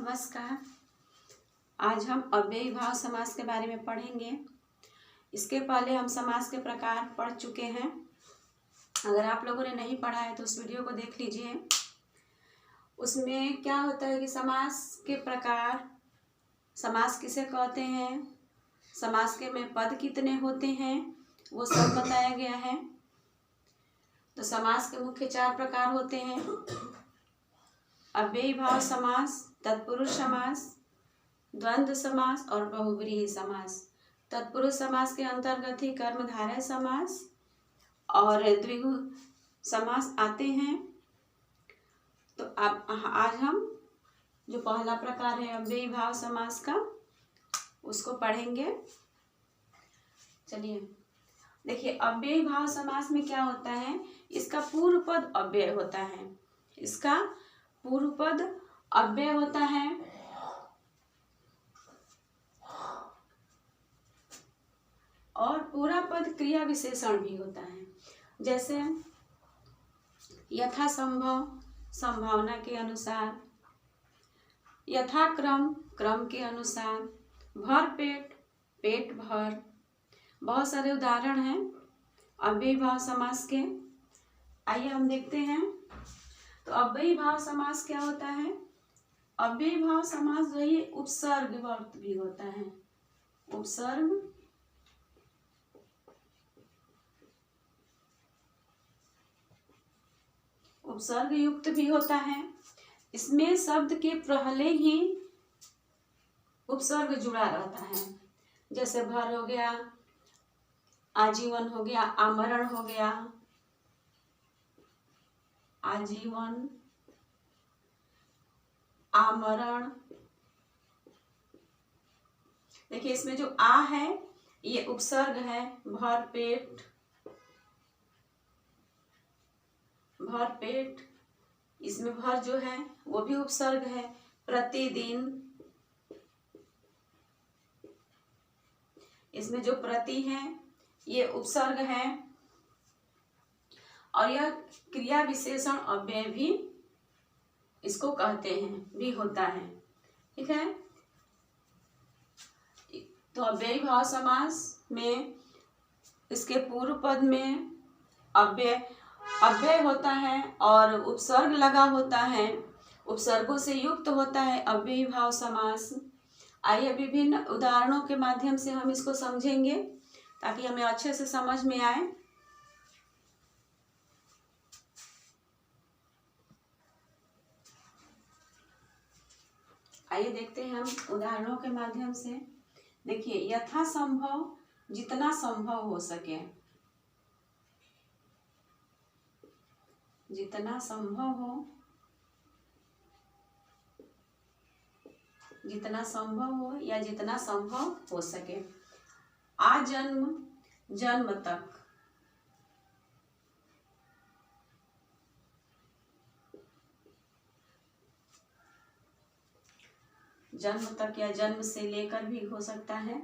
नमस्कार। आज हम अव्ययी भाव समास के बारे में पढ़ेंगे। इसके पहले हम समास के प्रकार पढ़ चुके हैं। अगर आप लोगों ने नहीं पढ़ा है तो उस वीडियो को देख लीजिए। उसमें क्या होता है कि समास के प्रकार, समास किसे कहते हैं, समास के में पद कितने होते हैं, वो सब बताया गया है। तो समास के मुख्य 4 प्रकार होते हैं: अव्ययी भाव समास, तत्पुरुष समास, द्वंद्व समास और बहुव्रीहि समास। तत्पुरुष समास के अंतर्गत ही कर्मधारय समास और द्विगु समास आते हैं। तो अब आज हम जो पहला प्रकार है अव्ययी भाव समास का, उसको पढ़ेंगे। चलिए देखिए, अव्ययी भाव समास में क्या होता है, इसका पूर्व पद अव्यय होता है। इसका पूर्व पद अव्यय होता है और पूरा पद क्रिया विशेषण भी होता है। जैसे यथासंभव, संभावना के अनुसार, यथाक्रम, क्रम के अनुसार, भर पेट, पेट भर। बहुत सारे उदाहरण हैं अव्ययी भाव समास के। आइए हम देखते हैं। तो अव्ययी भाव समास क्या होता है? अव्ययी भाव समास जो है उपसर्ग वर्त भी होता है। उपसर्ग युक्त भी होता है। इसमें शब्द के पहले ही उपसर्ग जुड़ा रहता है। जैसे भर हो गया, आजीवन हो गया, आमरण हो गया, आजीवन, आमरण। देखिए इसमें जो आ है ये उपसर्ग है। भर पेट, भर पेट, इसमें भर जो है वो भी उपसर्ग है। प्रतिदिन, इसमें जो प्रति है ये उपसर्ग है। और यह क्रिया विशेषण अव्यय भी इसको कहते हैं, भी होता है। ठीक है। तो अव्ययी भाव समास में इसके पूर्व पद में अव्यय होता है और उपसर्ग लगा होता है, उपसर्गों से युक्त होता है अव्ययी भाव समास। आइए विभिन्न उदाहरणों के माध्यम से हम इसको समझेंगे ताकि हमें अच्छे से समझ में आए। आइए देखते हैं हम उदाहरणों के माध्यम से। देखिए, यथासंभव, जितना संभव हो सके, जितना संभव हो, जितना संभव हो या जितना संभव हो सके। आजन्म, जन्म तक, जन्म तक या जन्म से लेकर भी हो सकता है।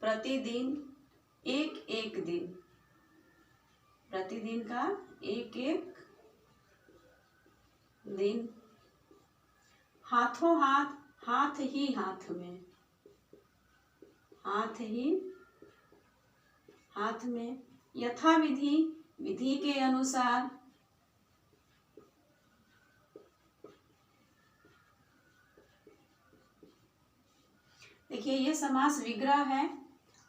प्रतिदिन, एक एक दिन, प्रतिदिन का एक एक दिन। हाथों हाथ, हाथ ही हाथ में, हाथ ही हाथ में। यथाविधि, विधि के अनुसार। देखिए ये समास विग्रह है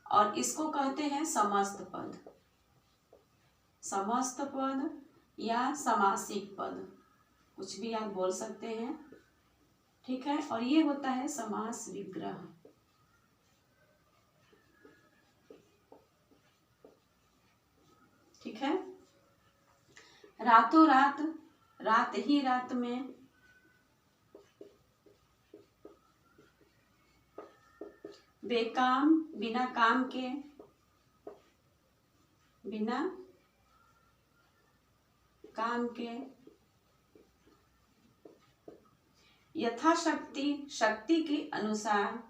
और इसको कहते हैं समस्त पद, समस्त पद या समासिक पद, कुछ भी आप बोल सकते हैं। ठीक है। और ये होता है समास विग्रह। ठीक है। रातों रात, रात ही रात में। बेकाम, बिना काम के, बिना काम के। यथाशक्ति, शक्ति के अनुसार।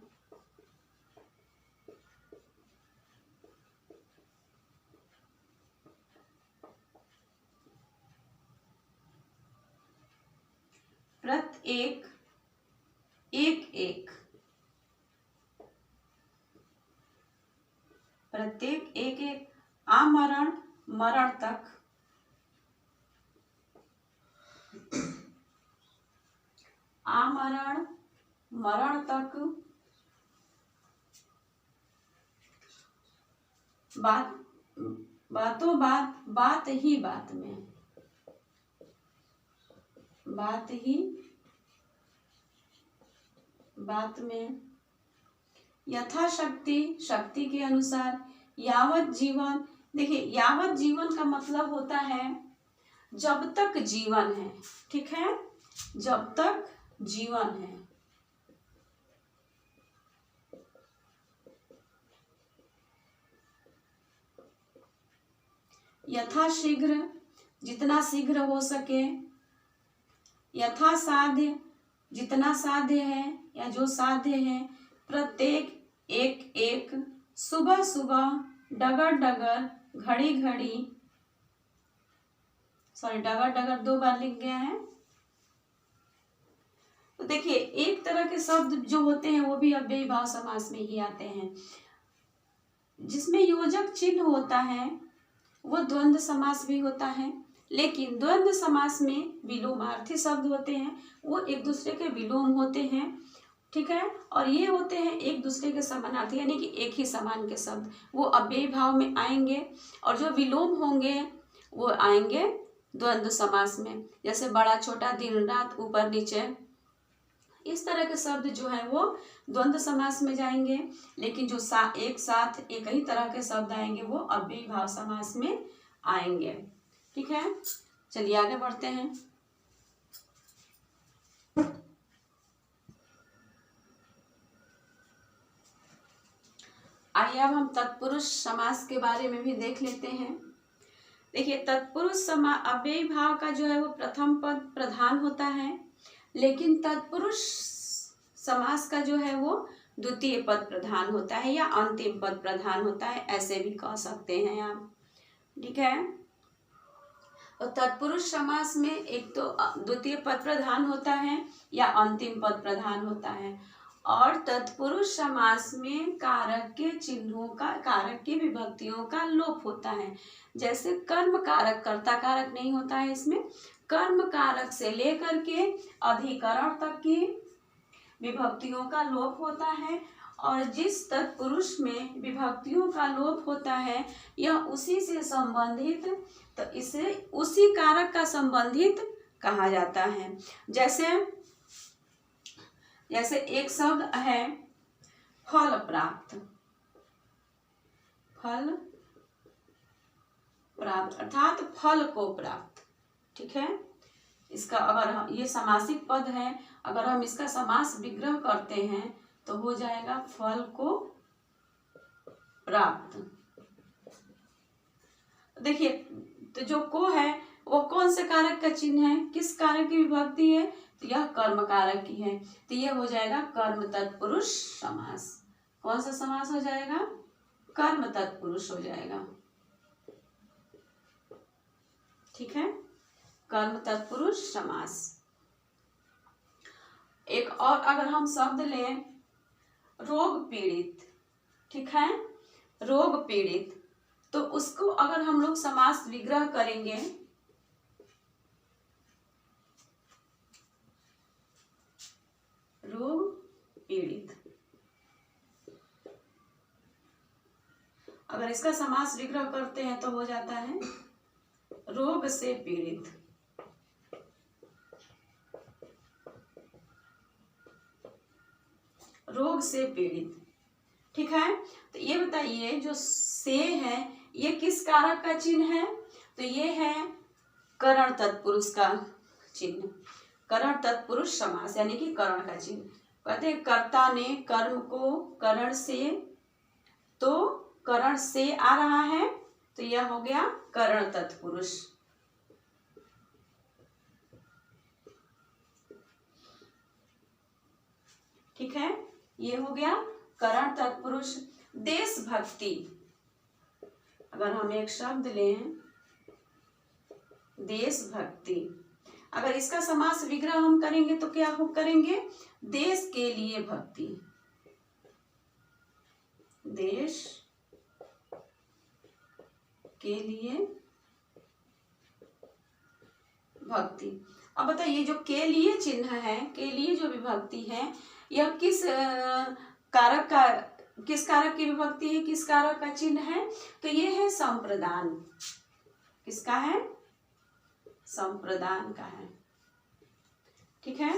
प्रत्येक एक एक, प्रत्येक एक एक, आमरण मरण तक, आमरण मरण तक, बात बातों बात, बात ही बात में, बात ही बात में, यथाशक्ति शक्ति के अनुसार, यावत जीवन। देखिए यावत जीवन का मतलब होता है जब तक जीवन है, ठीक है, जब तक जीवन है। यथाशीघ्र जितना शीघ्र हो सके, यथासाध्य जितना साध्य है या जो साध्य है, प्रत्येक एक एक, सुबह सुबह, डगर डगर, घड़ी घड़ी, सॉरी डगर डगर 2 बार लिख गया है। तो देखिए एक तरह के शब्द जो होते हैं वो भी अव्ययी भाव समास में ही आते हैं। जिसमें योजक चिन्ह होता है वो द्वंद्व समास भी होता है, लेकिन द्वंद्व समास में विलोमार्थी शब्द होते हैं, वो एक दूसरे के विलोम होते हैं, ठीक है, और ये होते हैं एक दूसरे के समानार्थी, यानी कि एक ही समान के शब्द, वो अव्ययी भाव में आएंगे, और जो विलोम होंगे वो आएंगे द्वंद्व समास में। जैसे बड़ा छोटा, दिन रात, ऊपर नीचे, इस तरह के शब्द जो है वो द्वंद्व समास में जाएंगे, लेकिन जो एक साथ एक ही तरह के शब्द आएंगे वो अव्ययी भाव समास में आएंगे, ठीक है। चलिए आगे बढ़ते हैं। आइए अब हम तत्पुरुष समास के बारे में भी देख लेते हैं। देखिए तत्पुरुष समास अव्ययी भाव का जो है वो प्रथम पद प्रधान होता है, लेकिन तत्पुरुष समास का जो है वो द्वितीय पद प्रधान होता है या अंतिम पद प्रधान होता है, ऐसे भी कह सकते हैं आप, ठीक है। और तत्पुरुष समास में एक तो द्वितीय पद प्रधान होता है या अंतिम पद प्रधान होता है, और तत्पुरुष समास में कारक के चिन्हों का, कारक की विभक्तियों का लोप होता है। जैसे कर्म कारक, कर्ता कारक नहीं होता है इसमें, कर्म कारक से लेकर के अधिकरण तक की विभक्तियों का लोप होता है, और जिस तत्पुरुष में विभक्तियों का लोप होता है यह उसी से संबंधित, तो इसे उसी कारक का संबंधित कहा जाता है। जैसे एक शब्द है फल प्राप्त, फल प्राप्त अर्थात फल को प्राप्त, ठीक है। इसका अगर ये समासिक पद है, अगर हम इसका समास विग्रह करते हैं तो हो जाएगा फल को प्राप्त। देखिए तो जो को है वो कौन से कारक का चिन्ह है, किस कारक की विभक्ति है, तो यह कर्म कारक की है, तो यह हो जाएगा कर्म तत्पुरुष समास। कौन सा समास हो जाएगा, कर्म तत्पुरुष हो जाएगा, ठीक है, कर्म तत्पुरुष समास। एक और अगर हम शब्द लें रोग पीड़ित, ठीक है, रोग पीड़ित, तो उसको अगर हम लोग समास विग्रह करेंगे रोग पीड़ित, अगर इसका समास विग्रह करते हैं तो हो जाता है रोग से पीड़ित, रोग से पीड़ित, ठीक है। तो ये बताइए जो से है ये किस कारक का चिन्ह है, तो ये है करण तत्पुरुष का चिन्ह, करण तत्पुरुष समास यानी कि करण का चिन्ह। कहते हैं कर्ता ने कर्म को करण से, तो करण से आ रहा है तो यह हो गया करण तत्पुरुष, ठीक है, ये हो गया करण तत्पुरुष। देशभक्ति, अगर हम एक शब्द लें देशभक्ति, अगर इसका समास विग्रह हम करेंगे तो क्या हम करेंगे, देश के लिए भक्ति, देश के लिए भक्ति। अब बताइए जो के लिए चिन्ह है, के लिए जो विभक्ति है, यह किस कारक की विभक्ति है, किस कारक का चिन्ह है, तो ये है संप्रदान। किसका है, संप्रदान का है। ठीक है,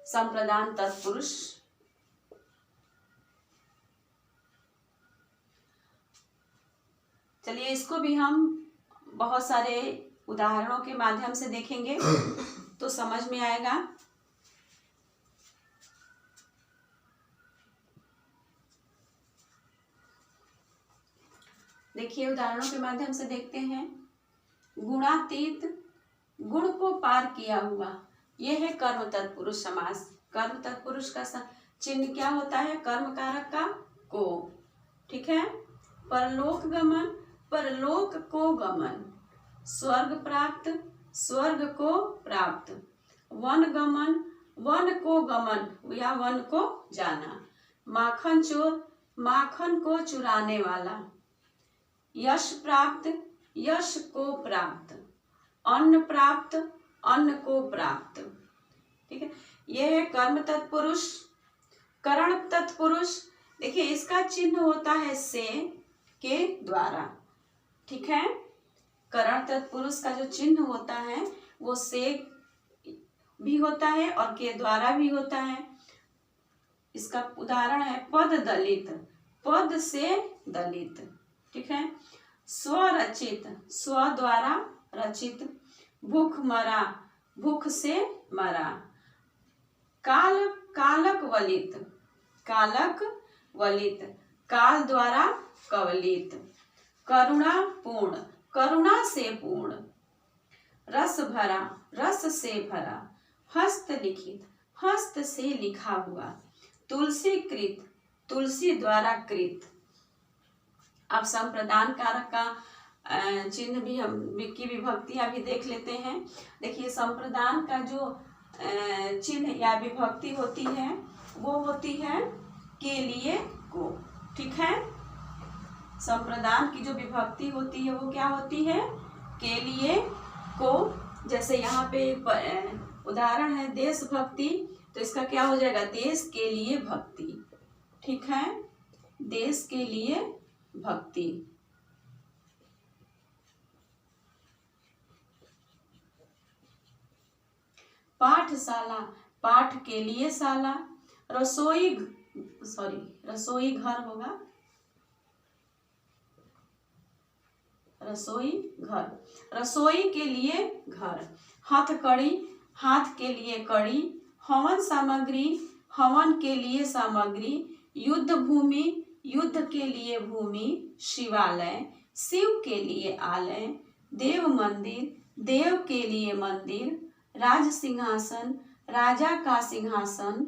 संप्रदान तत्पुरुष। चलिए इसको भी हम बहुत सारे उदाहरणों के माध्यम से देखेंगे तो समझ में आएगा। देखिए उदाहरणों के माध्यम से देखते हैं। गुणातीत, गुण को पार किया हुआ, यह है कर्म तत्पुरुष समास। कर्म तत्पुरुष का चिन्ह क्या होता है, कर्म कारक का को। ठीक है, परलोक गमन, परलोक को गमन, स्वर्ग प्राप्त, स्वर्ग को प्राप्त, वन गमन, वन को गमन या वन को जाना, माखन चोर, माखन को चुराने वाला, यश प्राप्त, यश को प्राप्त, अन्न प्राप्त, अन्न को प्राप्त। ठीक है, यह है कर्म तत्पुरुष। करण तत्पुरुष, देखिए इसका चिन्ह होता है से के द्वारा। ठीक है, करण तत्पुरुष का जो चिन्ह होता है वो से भी होता है और के द्वारा भी होता है। इसका उदाहरण है पद दलित, पद से दलित। ठीक है, स्वरचित, स्व द्वारा रचित, भूख मरा, भूख से मरा, काल, कालक वलित, कालक वलित, काल द्वारा कवलित, करुणा पूर्ण, करुणा से पूर्ण, रस भरा, रस से भरा, हस्त लिखित, हस्त से लिखा हुआ, तुलसी कृत, तुलसी द्वारा कृत। अब संप्रदान कारक का चिन्ह भी हम की विभक्तियां भी देख लेते हैं। देखिए संप्रदान का जो चिन्ह या विभक्ति होती है वो होती है के लिए को। ठीक है, संप्रदान की जो विभक्ति होती है वो क्या होती है, के लिए को। जैसे यहाँ पे उदाहरण है देशभक्ति, तो इसका क्या हो जाएगा, देश के लिए भक्ति। ठीक है, देश के लिए भक्ति। पाठशाला, पाठ के लिए शाला, रसोई रसोई घर होगा, रसोई घर, रसोई के लिए घर, हथकड़ी, हाथ के लिए कड़ी, हवन सामग्री, हवन के लिए सामग्री, युद्ध भूमि, युद्ध के लिए भूमि, शिवालय, शिव के लिए आलय, देव मंदिर, देव के लिए मंदिर, राज सिंहासन, राजा का सिंहासन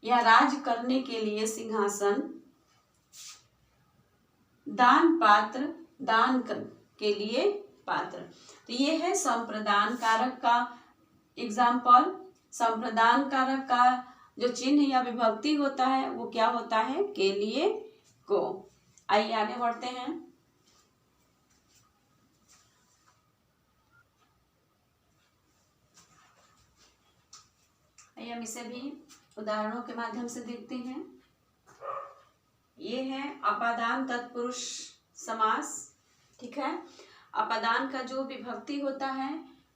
या राज करने के लिए सिंहासन, दान पात्र, दान के लिए पात्र। तो ये है संप्रदान कारक का एग्जाम्पल। संप्रदान कारक का जो चिन्ह या विभक्ति होता है वो क्या होता है, के लिए को। आइए आगे बढ़ते हैं। आइए हम इसे भी उदाहरणों के माध्यम से देखते हैं। ये है अपादान तत्पुरुष समास। ठीक है, अपादान का जो विभक्ति होता है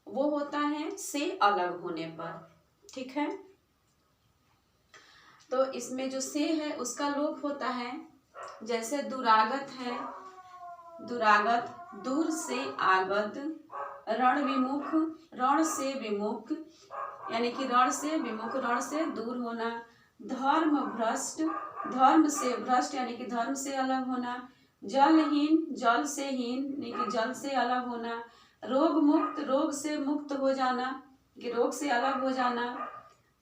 वो होता है से अलग होने पर। ठीक है, तो इसमें जो से है उसका लोप होता है। जैसे दुरागत है, दुरागत, दूर से आगत, रण विमुख, रण से विमुख, यानी कि रण से विमुख, रण से दूर होना, धर्म भ्रष्ट, धर्म से भ्रष्ट यानी कि धर्म से अलग होना, जलहीन, जल से हीन यानी कि जल से अलग होना, रोग मुक्त, रोग से मुक्त हो जाना कि रोग से अलग हो जाना,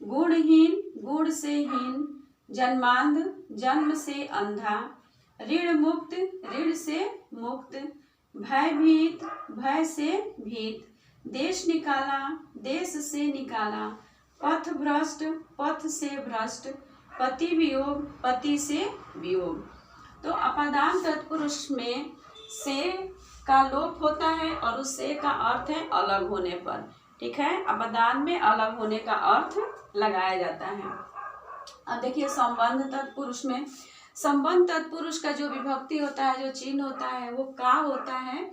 गुणहीन, गुण से हीन, जन्मांध, जन्म से अंधा, ऋण मुक्त, ऋण से मुक्त, भयभीत, भय से भीत, देश निकाला, देश से निकाला, पथ भ्रष्ट, पथ से भ्रष्ट, पति वियोग, पति से वियोग। तो अपादान तत्पुरुष में से का लोप होता है और उस से का अर्थ है अलग होने पर। ठीक है, अपादान में अलग होने का अर्थ लगाया जाता है। अब देखिए संबंध तत्पुरुष में, संबंध तत्पुरुष का जो विभक्ति होता है, जो चिन्ह होता है वो का होता है।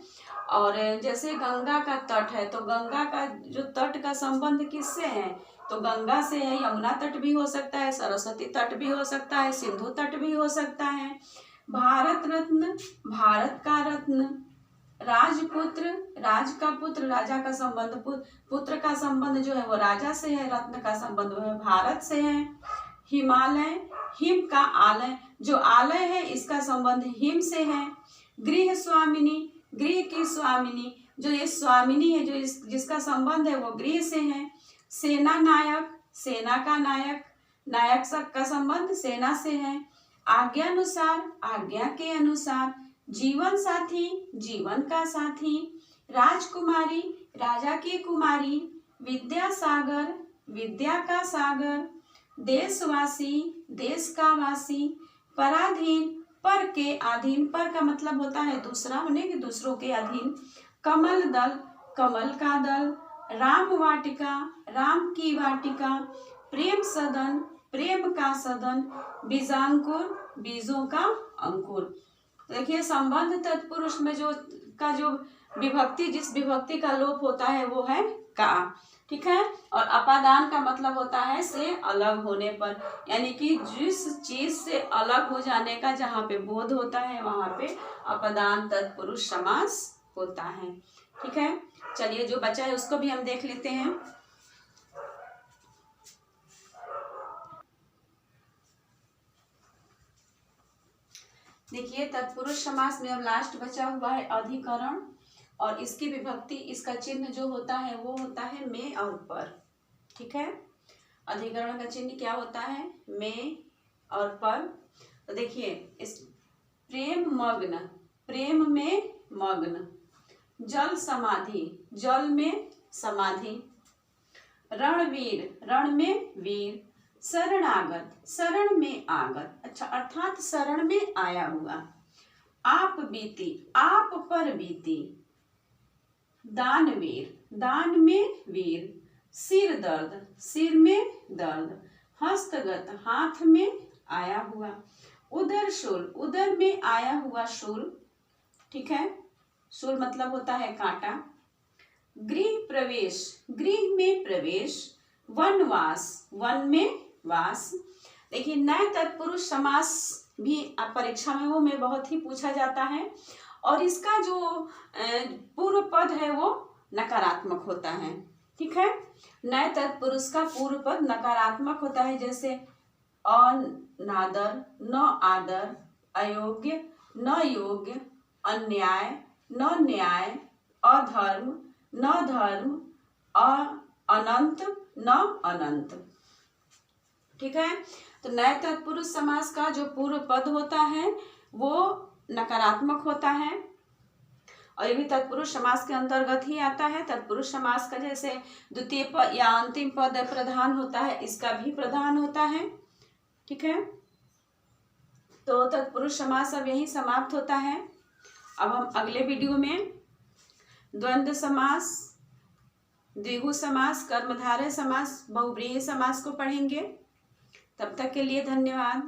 और जैसे गंगा का तट है तो गंगा का जो तट का संबंध किससे है, तो गंगा से है। यमुना तट भी हो सकता है, सरस्वती तट भी हो सकता है, सिंधु तट भी हो सकता है। भारत रत्न, भारत का रत्न। राजपुत्र, राज का पुत्र, राजा का संबंध, पुत्र का संबंध जो है वो राजा से है, रत्न का संबंध वो है भारत से है। हिमालय, हिम का आलय, जो आलय है इसका संबंध हिम से है। गृह स्वामिनी, गृह की स्वामिनी, जो ये स्वामिनी है, जो जिसका संबंध है वो गृह से है। सेना नायक, सेना का नायक, नायक का संबंध सेना से है। आज्ञानुसार, आज्ञा के अनुसार। जीवन साथी, जीवन का साथी। राजकुमारी, राजा की कुमारी। विद्या सागर, विद्या का सागर। देशवासी, देश का वासी। पराधीन, पर के अधीन, पर का मतलब होता है दूसरा होने के, दूसरों के अधीन। कमल दल, कमल का दल। राम वाटिका, राम की वाटिका। प्रेम सदन, प्रेम का सदन। बीजांकुर, बीजों का अंकुर। देखिए संबंध तत्पुरुष में जो विभक्ति, जिस विभक्ति का लोप होता है वो है का। ठीक है, और अपादान का मतलब होता है से अलग होने पर, यानी कि जिस चीज से अलग हो जाने का जहाँ पे बोध होता है वहां पे अपादान तत्पुरुष समास होता है। ठीक है, चलिए जो बचा है उसको भी हम देख लेते हैं। देखिए तत्पुरुष समास में अब लास्ट बचा हुआ है अधिकरण, और इसकी विभक्ति, इसका चिन्ह जो होता है वो होता है में और पर। ठीक है, अधिकरण का चिन्ह क्या होता है, में और पर। तो देखिए इस प्रेम मग्न, प्रेम में मग्न। जल समाधि, जल में समाधि। रणवीर, रण में वीर। शरणागत, शरण में आगत, अच्छा अर्थात शरण में आया हुआ। आप बीती, आप पर बीती। दानवीर, दान में वीर। सिर दर्द, सिर में दर्द। हस्तगत, हाथ में आया हुआ। उदर शूल, उदर में आया हुआ शूल। ठीक है, शूल मतलब होता है कांटा। गृह प्रवेश, गृह में प्रवेश। वनवास, वन में वास। देखिए नए तत्पुरुष समास भी परीक्षा में बहुत ही पूछा जाता है, और इसका जो पूर्व पद है वो नकारात्मक होता है। ठीक है, नए तत्पुरुष का पूर्व पद नकारात्मक होता है, जैसे अनादर, न आदर। अयोग्य, न योग्य। अन्याय, न न्याय। अधर्म, न धर्म। अनंत, न अनंत। ठीक है, तो नए तत्पुरुष समास का जो पूर्व पद होता है वो नकारात्मक होता है, और ये भी तत्पुरुष समास के अंतर्गत ही आता है। तत्पुरुष समास का जैसे द्वितीय पद या अंतिम पद प्रधान होता है, इसका भी प्रधान होता है। ठीक है, तो तत्पुरुष समास अब यही समाप्त होता है। अब हम अगले वीडियो में द्वंद्व समास, द्विगु समास, कर्मधारय समास, बहुव्रीहि समास को पढ़ेंगे। तब तक के लिए धन्यवाद।